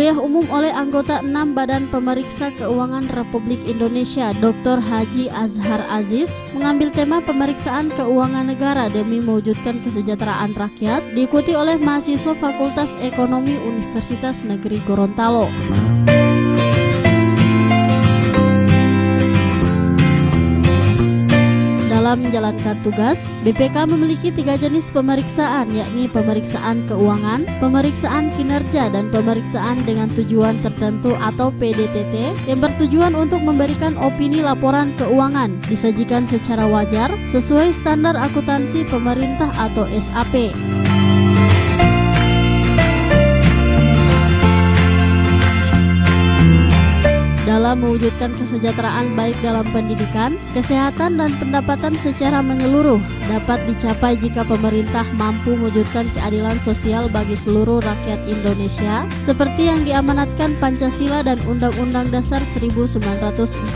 kuliah umum oleh anggota 6 Badan Pemeriksa Keuangan Republik Indonesia, Dr. Haji Azhar Aziz, mengambil tema pemeriksaan keuangan negara demi mewujudkan kesejahteraan rakyat, diikuti oleh mahasiswa Fakultas Ekonomi Universitas Negeri Gorontalo. Dalam menjalankan tugas, BPK memiliki 3 jenis pemeriksaan, yakni pemeriksaan keuangan, pemeriksaan kinerja, dan pemeriksaan dengan tujuan tertentu atau PDTT yang bertujuan untuk memberikan opini laporan keuangan disajikan secara wajar sesuai standar akuntansi pemerintah atau SAP. Dalam mewujudkan kesejahteraan baik dalam pendidikan, kesehatan, dan pendapatan secara menyeluruh dapat dicapai jika pemerintah mampu mewujudkan keadilan sosial bagi seluruh rakyat Indonesia seperti yang diamanatkan Pancasila dan Undang-Undang Dasar 1945.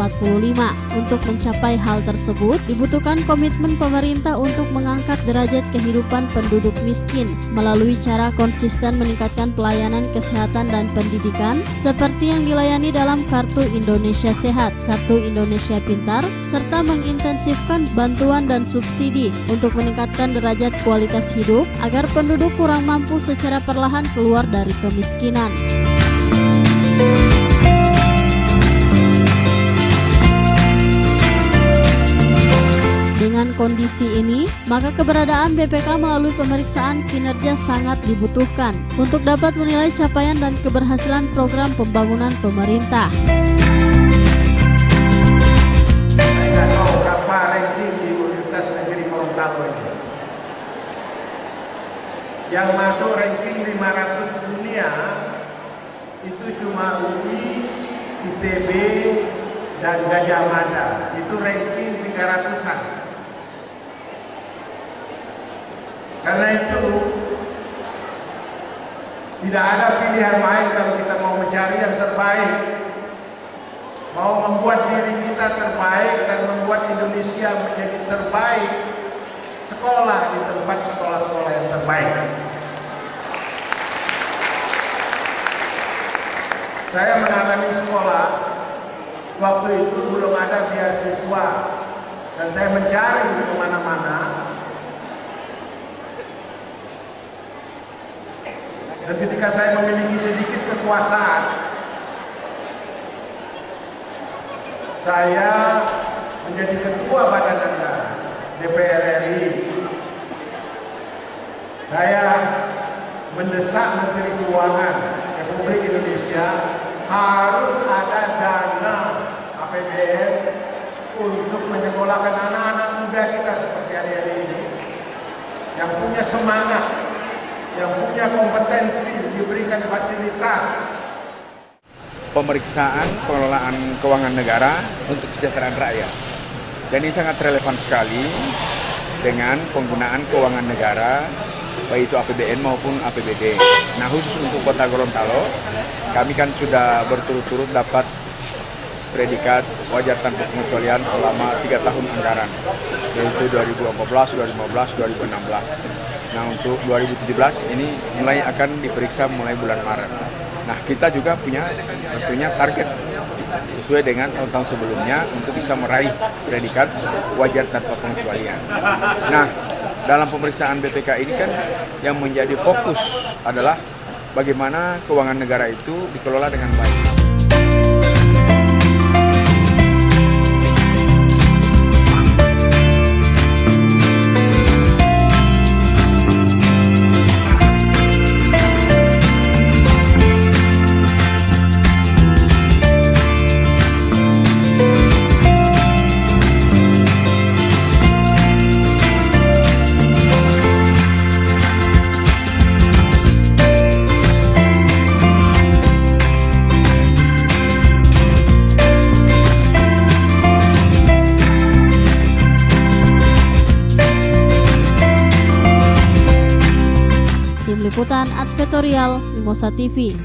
Untuk mencapai hal tersebut, dibutuhkan komitmen pemerintah untuk mengangkat derajat kehidupan penduduk miskin melalui cara konsisten meningkatkan pelayanan kesehatan dan pendidikan seperti yang dilayani dalam Kartu Indonesia Sehat, Kartu Indonesia Pintar, serta mengintensifkan bantuan dan subsidi untuk meningkatkan derajat kualitas hidup agar penduduk kurang mampu secara perlahan keluar dari kemiskinan. Dengan kondisi ini, maka keberadaan BPK melalui pemeriksaan kinerja sangat dibutuhkan untuk dapat menilai capaian dan keberhasilan program pembangunan pemerintah. Saya nggak tahu berapa ranking di Universitas Negeri Gorontalo ini. Yang masuk ranking 500 dunia itu cuma UI, ITB, dan Gajah Mada. Itu ranking 300-an. Karena itu tidak ada pilihan lain kalau kita mau mencari yang terbaik, mau membuat diri kita terbaik dan membuat Indonesia menjadi terbaik. Sekolah di tempat sekolah-sekolah yang terbaik. Saya mengalami sekolah waktu itu belum ada beasiswa dan saya mencari di kemana-mana. Dan ketika saya memiliki sedikit kekuasaan, saya menjadi ketua Badan Anggaran DPR RI. Saya mendesak Menteri Keuangan Republik Indonesia harus ada dana APBN untuk menyekolahkan anak-anak muda kita seperti adik-adik ini yang punya semangat, yang punya kompetensi, diberikan fasilitas. Pemeriksaan pengelolaan keuangan negara untuk kesejahteraan rakyat. Dan ini sangat relevan sekali dengan penggunaan keuangan negara, baik itu APBN maupun APBD. Nah, khusus untuk Kota Gorontalo, kami kan sudah berturut-turut dapat predikat wajar tanpa pengecualian selama 3 tahun anggaran, yaitu 2014, 2015, 2016. Nah, untuk 2017 ini mulai akan diperiksa mulai bulan Maret. Nah, kita juga punya tentunya target sesuai dengan tahun-tahun sebelumnya untuk bisa meraih predikat wajar tanpa pengecualian. Nah, dalam pemeriksaan BPK ini kan yang menjadi fokus adalah bagaimana keuangan negara itu dikelola dengan baik. Liputan Advertorial Mimosa TV.